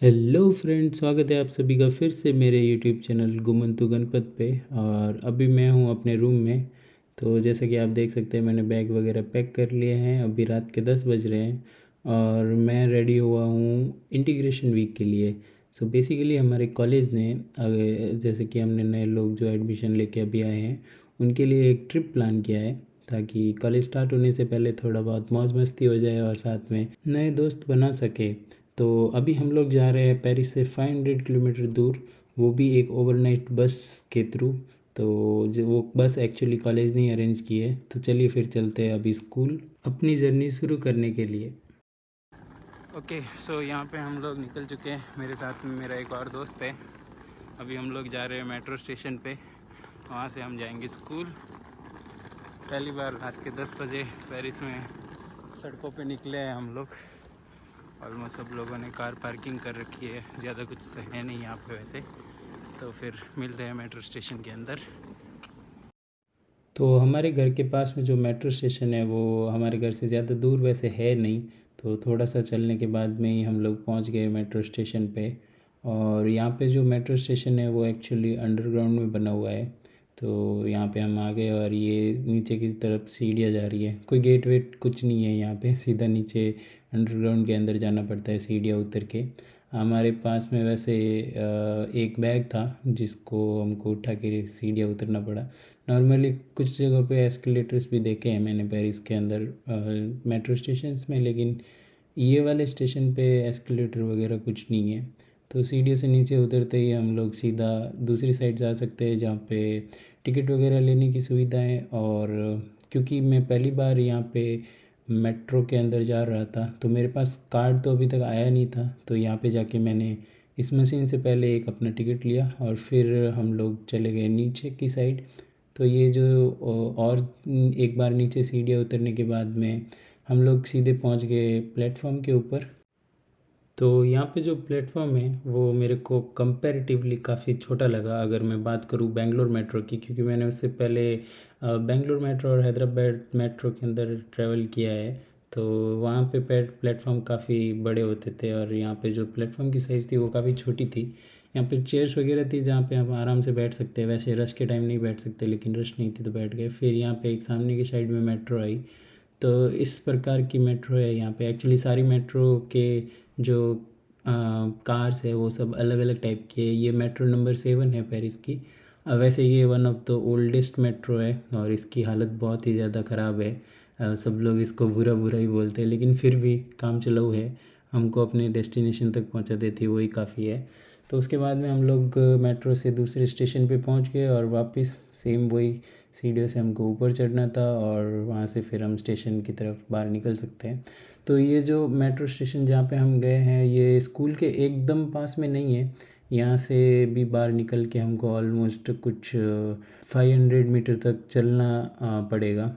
Hello friends, स्वागत है आप सभी का फिर से मेरे यूट्यूब चैनल गुमंतु गणपत पे। और अभी मैं हूँ अपने रूम में। तो जैसा कि आप देख सकते हैं, मैंने बैग वगैरह पैक कर लिए हैं। अभी रात के 10 बज रहे हैं और मैं रेडी हुआ हूँ इंटीग्रेशन वीक के लिए। सो बेसिकली हमारे कॉलेज ने जैसे कि हमने नए लोग जो एडमिशन लेके अभी आए हैं उनके लिए एक ट्रिप प्लान किया है, ताकि कॉलेज स्टार्ट होने से पहले थोड़ा बहुत मौज मस्ती हो जाए और साथ में नए दोस्त बना सके। तो अभी हम लोग जा रहे हैं पेरिस से 500 किलोमीटर दूर, वो भी एक ओवरनाइट बस के थ्रू। तो जो वो बस एक्चुअली कॉलेज ने अरेंज की है। तो चलिए फिर चलते हैं अभी स्कूल अपनी जर्नी शुरू करने के लिए। ओके, सो यहाँ पे हम लोग निकल चुके हैं। मेरे साथ में मेरा एक और दोस्त है। अभी हम लोग जा रहे हैं मेट्रो स्टेशन पे, वहाँ से हम जाएंगे स्कूल। पहली बार रात के 10 बजे पेरिस में सड़कों पे निकले हैं हम लोग। ऑलमोस्ट सब लोगों ने कार पार्किंग कर रखी है, ज़्यादा कुछ तो है नहीं यहाँ पे वैसे। तो फिर मिलते हैं मेट्रो स्टेशन के अंदर। तो हमारे घर के पास में जो मेट्रो स्टेशन है वो हमारे घर से ज़्यादा दूर वैसे है नहीं। तो थोड़ा सा चलने के बाद में ही हम लोग पहुँच गए मेट्रो स्टेशन पे। और यहाँ पे जो मेट्रो स्टेशन है वो एक्चुअली अंडरग्राउंड में बना हुआ है। तो यहाँ पे हम आ गए और ये नीचे की तरफ सीढ़ियाँ जा रही है। कोई गेट वेट कुछ नहीं है यहाँ पे, सीधा नीचे अंडरग्राउंड के अंदर जाना पड़ता है सीढ़ियाँ उतर के। हमारे पास में वैसे एक बैग था जिसको हमको उठा के सीढ़ियाँ उतरना पड़ा। नॉर्मली कुछ जगह पे एस्केलेटर्स भी देखे हैं मैंने पेरिस के अंदर मेट्रो स्टेशंस में, लेकिन ये वाले स्टेशन पे एस्केलेटर वगैरह कुछ नहीं है। तो सीढ़ियों से नीचे उतरते ही हम लोग सीधा दूसरी साइड जा सकते हैं जहाँ पे टिकट वगैरह लेने की सुविधा है। और क्योंकि मैं पहली बार यहाँ पे मेट्रो के अंदर जा रहा था तो मेरे पास कार्ड तो अभी तक आया नहीं था। तो यहाँ पे जाके मैंने इस मशीन से पहले एक अपना टिकट लिया और फिर हम लोग चले गए नीचे की साइड। तो ये जो और एक बार नीचे सीढ़ियाँ उतरने के बाद में हम लोग सीधे पहुँच गए प्लेटफॉर्म के ऊपर। तो यहाँ पे जो प्लेटफॉर्म है वो मेरे को कंपैरेटिवली काफ़ी छोटा लगा, अगर मैं बात करूँ बेंगलोर मेट्रो की, क्योंकि मैंने उससे पहले बेंगलोर मेट्रो और हैदराबाद मेट्रो के अंदर ट्रैवल किया है। तो वहाँ पे प्लेटफॉर्म काफ़ी बड़े होते थे और यहाँ पे जो प्लेटफॉर्म की साइज़ थी वो काफ़ी छोटी थी। यहाँ पे चेयर्स वगैरह थी जहाँ पे हम आराम से बैठ सकते हैं। वैसे रश के टाइम नहीं बैठ सकते, लेकिन रश नहीं थी तो बैठ गए। फिर यहाँ पे एक सामने की साइड में मेट्रो आई। तो इस प्रकार की मेट्रो है यहाँ पे। एक्चुअली सारी मेट्रो के जो कार्स है वो सब अलग अलग टाइप की है। ये मेट्रो नंबर 7 है पेरिस की। वैसे ये one of the oldest metro है और इसकी हालत बहुत ही ज़्यादा ख़राब है। सब लोग इसको बुरा बुरा ही बोलते हैं, लेकिन फिर भी काम चलाऊ है, हमको अपने डेस्टिनेशन तक पहुंचा देती है, वही काफ़ी है। तो उसके बाद में हम लोग मेट्रो से दूसरे स्टेशन पे पहुंच गए और वापस सेम वही सीढ़ियों से हमको ऊपर चढ़ना था और वहाँ से फिर हम स्टेशन की तरफ बाहर निकल सकते हैं। तो ये जो मेट्रो स्टेशन जहाँ पे हम गए हैं ये स्कूल के एकदम पास में नहीं है। यहाँ से भी बाहर निकल के हमको ऑलमोस्ट कुछ 500 मीटर तक चलना पड़ेगा।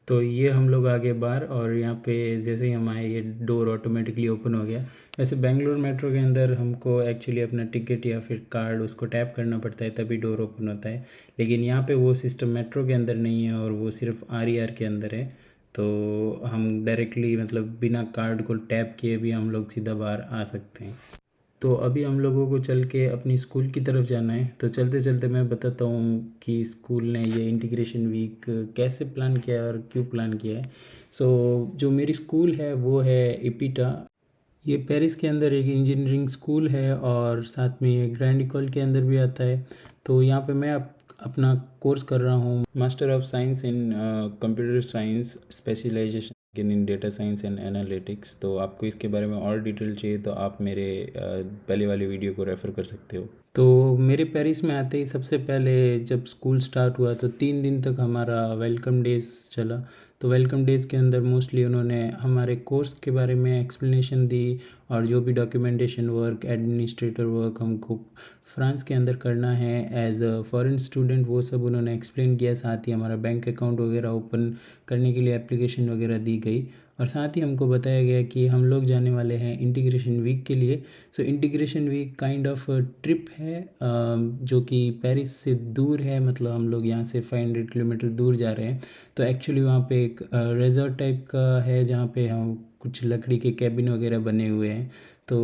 तो ये हम लोग आगे बाहर और यहाँ पे जैसे ही हम आए ये डोर ऑटोमेटिकली ओपन हो गया। वैसे बेंगलोर मेट्रो के अंदर हमको एक्चुअली अपना टिकट या फिर कार्ड उसको टैप करना पड़ता है तभी डोर ओपन होता है, लेकिन यहाँ पे वो सिस्टम मेट्रो के अंदर नहीं है और वो सिर्फ आर के अंदर है। तो हम डायरेक्टली मतलब बिना कार्ड को टैप किए भी हम लोग सीधा बाहर आ सकते हैं। तो अभी हम लोगों को चल के अपनी स्कूल की तरफ जाना है। तो चलते चलते मैं बताता हूँ कि स्कूल ने ये इंटीग्रेशन वीक कैसे प्लान किया है और क्यों प्लान किया है। जो मेरी स्कूल है वो है इपीटा। ये पेरिस के अंदर एक इंजीनियरिंग स्कूल है और साथ में ये ग्रैंड इकोल के अंदर भी आता है। तो यहाँ पे मैं अपना कोर्स कर रहा हूँ, master of science in computer science, specialization in data science and analytics. तो आपको इसके बारे में और डिटेल चाहिए तो आप मेरे पहले वाले वीडियो को रेफ़र कर सकते हो। तो मेरे पेरिस में आते ही सबसे पहले जब स्कूल स्टार्ट हुआ तो 3 दिन तक हमारा वेलकम डेज चला। तो वेलकम डेज़ के अंदर मोस्टली उन्होंने हमारे कोर्स के बारे में एक्सप्लेनेशन दी और जो भी डॉक्यूमेंटेशन वर्क, एडमिनिस्ट्रेटर वर्क हमको फ्रांस के अंदर करना है एज अ फॉरेन स्टूडेंट, वो सब उन्होंने एक्सप्लेन किया। साथ ही हमारा बैंक अकाउंट वगैरह ओपन करने के लिए एप्लीकेशन वगैरह दी गई और साथ ही हमको बताया गया कि हम लोग जाने वाले हैं इंटीग्रेशन वीक के लिए। So integration week kind of trip है जो कि पेरिस से दूर है। मतलब हम लोग यहाँ से 500 किलोमीटर दूर जा रहे हैं। तो एक्चुअली वहाँ पे एक रिजॉर्ट टाइप का है जहाँ पे हम कुछ लकड़ी के कैबिन वगैरह बने हुए हैं। तो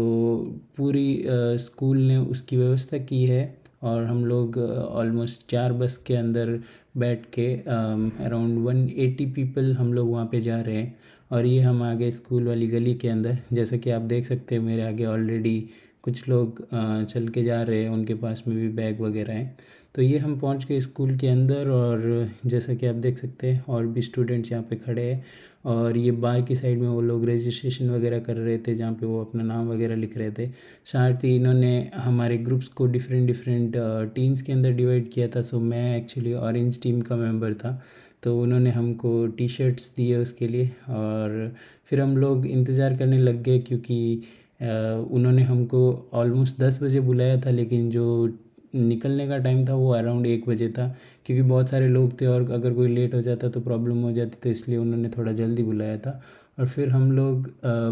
पूरी स्कूल ने उसकी व्यवस्था की है और हम लोग ऑलमोस्ट 4 बस के अंदर बैठ के अराउंड 180 पीपल हम लोग वहाँ पे जा रहे हैं। और ये हम आ गए स्कूल वाली गली के अंदर। जैसा कि आप देख सकते हैं मेरे आगे ऑलरेडी कुछ लोग चल के जा रहे हैं, उनके पास में भी बैग वगैरह हैं। तो ये हम पहुंच गए स्कूल के अंदर और जैसा कि आप देख सकते हैं और भी स्टूडेंट्स यहाँ पे खड़े हैं। और ये बाहर की साइड में वो लोग रजिस्ट्रेशन वगैरह कर रहे थे, जहाँ पे वो अपना नाम वगैरह लिख रहे थे। साथ ही इन्होंने हमारे ग्रुप्स को डिफरेंट डिफरेंट टीम्स के अंदर डिवाइड किया था। सो मैं एक्चुअली ऑरेंज टीम का मेंबर था, तो उन्होंने हमको टी शर्ट्स दिए उसके लिए। और फिर हम लोग इंतज़ार करने लग गए क्योंकि उन्होंने हमको ऑलमोस्ट 10 बजे बुलाया था, लेकिन जो निकलने का टाइम था वो अराउंड 1 बजे था, क्योंकि बहुत सारे लोग थे और अगर कोई लेट हो जाता तो प्रॉब्लम हो जाती, तो इसलिए उन्होंने थोड़ा जल्दी बुलाया था। और फिर हम लोग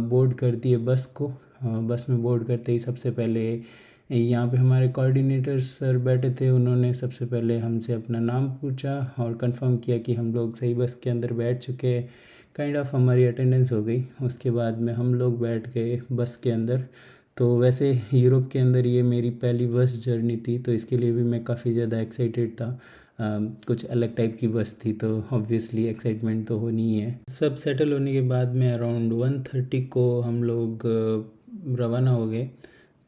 बोर्ड कर दिए बस को। बस में बोर्ड करते ही सबसे पहले यहाँ पे हमारे कोऑर्डिनेटर सर बैठे थे। उन्होंने सबसे पहले हमसे अपना नाम पूछा और कंफर्म किया कि हम लोग सही बस के अंदर बैठ चुके। काइंड ऑफ हमारी अटेंडेंस हो गई। उसके बाद में हम लोग बैठ गए बस के अंदर। तो वैसे यूरोप के अंदर ये मेरी पहली बस जर्नी थी, तो इसके लिए भी मैं काफ़ी ज़्यादा एक्साइटेड था। कुछ अलग टाइप की बस थी तो ऑब्वियसली एक्साइटमेंट तो होनी ही है। सब सेटल होने के बाद में अराउंड 1:30 को हम लोग रवाना हो गए,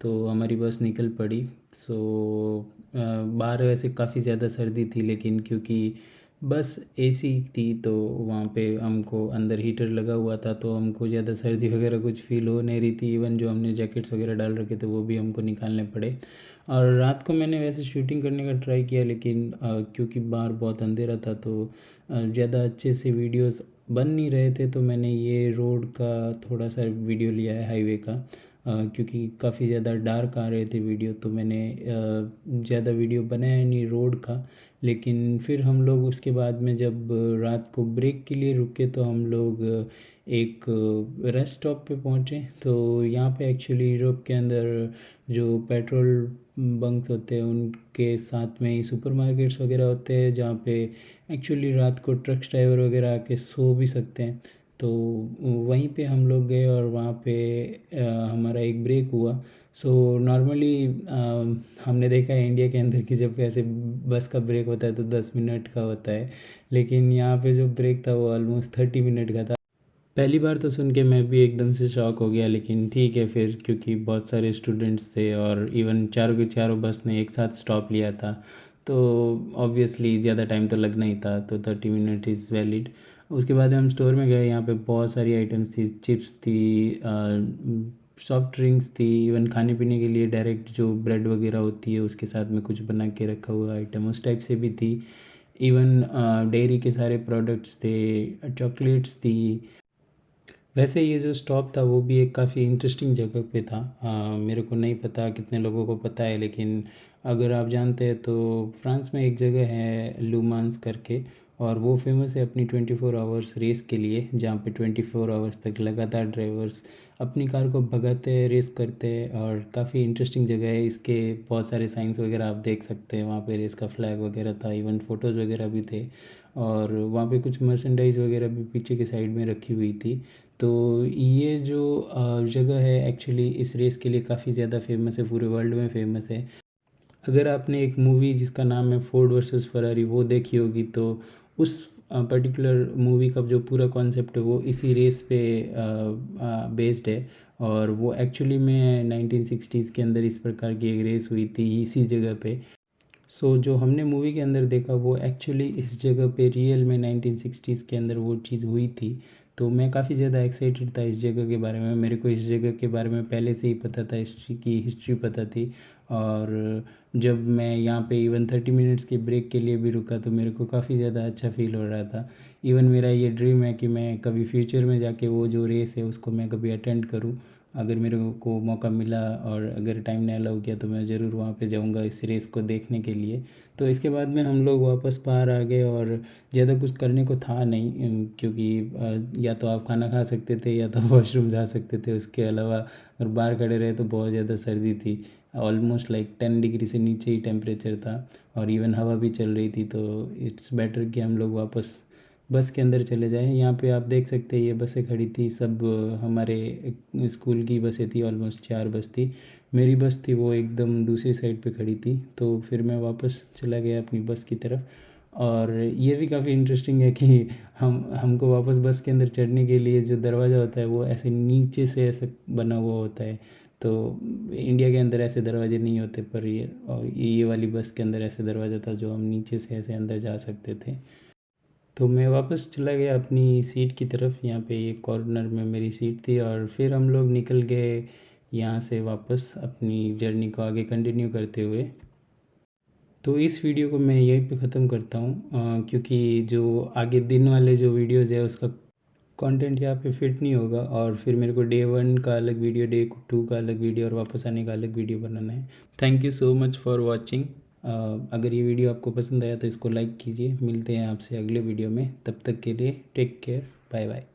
तो हमारी बस निकल पड़ी। सो बाहर वैसे काफ़ी ज़्यादा सर्दी थी, लेकिन क्योंकि बस एसी थी तो वहाँ पे हमको अंदर हीटर लगा हुआ था, तो हमको ज़्यादा सर्दी वगैरह कुछ फील हो नहीं रही थी। इवन जो हमने जैकेट्स वगैरह डाल रखे थे वो भी हमको निकालने पड़े। और रात को मैंने वैसे शूटिंग करने का ट्राई किया, लेकिन क्योंकि बाहर बहुत अंधेरा था तो ज़्यादा अच्छे से वीडियोस बन नहीं रहे थे, तो मैंने ये रोड का थोड़ा सा वीडियो लिया है, हाईवे का। क्योंकि काफ़ी ज़्यादा डार्क आ रहे थे वीडियो, तो मैंने ज़्यादा वीडियो बनाया नहीं रोड का। लेकिन फिर हम लोग उसके बाद में जब रात को ब्रेक के लिए रुके तो हम लोग एक रेस्ट स्टॉप पे पहुँचे। तो यहाँ पे एक्चुअली यूरोप के अंदर जो पेट्रोल बंक्स होते हैं उनके साथ में ही सुपरमार्केट्स वगैरह होते हैं, जहाँ पे एक्चुअली रात को ट्रक ड्राइवर वगैरह आके सो भी सकते हैं। तो वहीं पे हम लोग गए और वहाँ पे हमारा एक ब्रेक हुआ। सो नॉर्मली हमने देखा है इंडिया के अंदर कि जब कैसे बस का ब्रेक होता है तो 10 मिनट का होता है, लेकिन यहाँ पे जो ब्रेक था वो ऑलमोस्ट 30 मिनट का था। पहली बार तो सुन के मैं भी एकदम से शॉक हो गया, लेकिन ठीक है फिर, क्योंकि बहुत सारे स्टूडेंट्स थे और इवन चारों के चारों बस ने एक साथ स्टॉप लिया था, तो ऑब्वियसली ज़्यादा टाइम तो लगना ही था, तो 30 मिनट इज़ वैलिड। उसके बाद हम स्टोर में गए। यहाँ पे बहुत सारी आइटम्स थी, चिप्स थी, सॉफ्ट ड्रिंक्स थी, इवन खाने पीने के लिए डायरेक्ट जो ब्रेड वगैरह होती है उसके साथ में कुछ बना के रखा हुआ आइटम उस टाइप से भी थी। इवन डेयरी के सारे प्रोडक्ट्स थे, चॉकलेट्स थी। वैसे ये जो स्टॉप था वो भी एक काफ़ी इंटरेस्टिंग जगह पे था। मेरे को नहीं पता कितने लोगों को पता है, लेकिन अगर आप जानते हैं तो फ्रांस में एक जगह है लुमांस करके, और वो फेमस है अपनी 24 आवर्स रेस के लिए, जहाँ पे 24 आवर्स तक लगातार ड्राइवर्स अपनी कार को भगाते हैं, रेस करते हैं। और काफ़ी इंटरेस्टिंग जगह है, इसके बहुत सारे साइंस वगैरह आप देख सकते हैं। वहाँ पे रेस का फ्लैग वगैरह था, इवन फ़ोटोज़ वगैरह भी थे। और वहाँ पे कुछ मर्चेंडाइज़ वगैरह भी पीछे के साइड में रखी हुई थी। तो ये जो जगह है एक्चुअली इस रेस के लिए काफ़ी ज़्यादा फेमस है, पूरे वर्ल्ड में फेमस है। अगर आपने एक मूवी जिसका नाम है फोर्ड वर्सेस फरारी वो देखी होगी, तो उस पर्टिकुलर मूवी का जो पूरा कॉन्सेप्ट है वो इसी रेस पे बेस्ड है। और वो एक्चुअली में 1960s के अंदर इस प्रकार की एक रेस हुई थी इसी जगह पे। सो जो हमने मूवी के अंदर देखा वो एक्चुअली इस जगह पे रियल में 1960s के अंदर वो चीज़ हुई थी। तो मैं काफ़ी ज़्यादा एक्साइटेड था इस जगह के बारे में। मेरे को इस जगह के बारे में पहले से ही पता था, हिस्ट्री की हिस्ट्री पता थी। और जब मैं यहाँ पे इवन 30 मिनट्स के ब्रेक के लिए भी रुका तो मेरे को काफ़ी ज़्यादा अच्छा फील हो रहा था। इवन मेरा ये ड्रीम है कि मैं कभी फ्यूचर में जाके वो जो रेस है उसको मैं कभी अटेंड करूँ। अगर मेरे को मौका मिला और अगर टाइम ने अलाउ किया तो मैं ज़रूर वहाँ पे जाऊँगा इस रेस को देखने के लिए। तो इसके बाद में हम लोग वापस बाहर आ गए और ज़्यादा कुछ करने को था नहीं, क्योंकि या तो आप खाना खा सकते थे या तो वॉशरूम जा सकते थे। उसके अलावा और बाहर खड़े रहे तो बहुत ज़्यादा सर्दी थी, ऑलमोस्ट लाइक 10 डिग्री से नीचे ही टेम्परेचर था और इवन हवा भी चल रही थी। तो इट्स बेटर कि हम लोग वापस बस के अंदर चले जाएं। यहाँ पे आप देख सकते हैं ये बसें खड़ी थी, सब हमारे स्कूल की बसें थी, ऑलमोस्ट 4 बस थी। मेरी बस थी वो एकदम दूसरी साइड पे खड़ी थी। तो फिर मैं वापस चला गया अपनी बस की तरफ। और ये भी काफ़ी इंटरेस्टिंग है कि हमको वापस बस के अंदर चढ़ने के लिए जो दरवाज़ा होता है वो ऐसे नीचे से ऐसे बना हुआ होता है। तो इंडिया के अंदर ऐसे दरवाजे नहीं होते, पर ये वाली बस के अंदर ऐसे दरवाज़ा था जो हम नीचे से ऐसे अंदर जा सकते थे। तो मैं वापस चला गया अपनी सीट की तरफ। यहाँ पे एक कॉर्नर में मेरी सीट थी और फिर हम लोग निकल गए यहाँ से वापस अपनी जर्नी को आगे कंटिन्यू करते हुए। तो इस वीडियो को मैं यहीं पे ख़त्म करता हूँ, क्योंकि जो आगे दिन वाले जो वीडियोज़ है उसका कंटेंट यहाँ पे फिट नहीं होगा, और फिर मेरे को डे 1 का अलग वीडियो, डे 2 का अलग वीडियो और वापस आने का अलग वीडियो बनाना है। Thank you so much for watching. अगर ये वीडियो आपको पसंद आया तो इसको लाइक कीजिए। मिलते हैं आपसे अगले वीडियो में, तब तक के लिए टेक केयर, बाय बाय।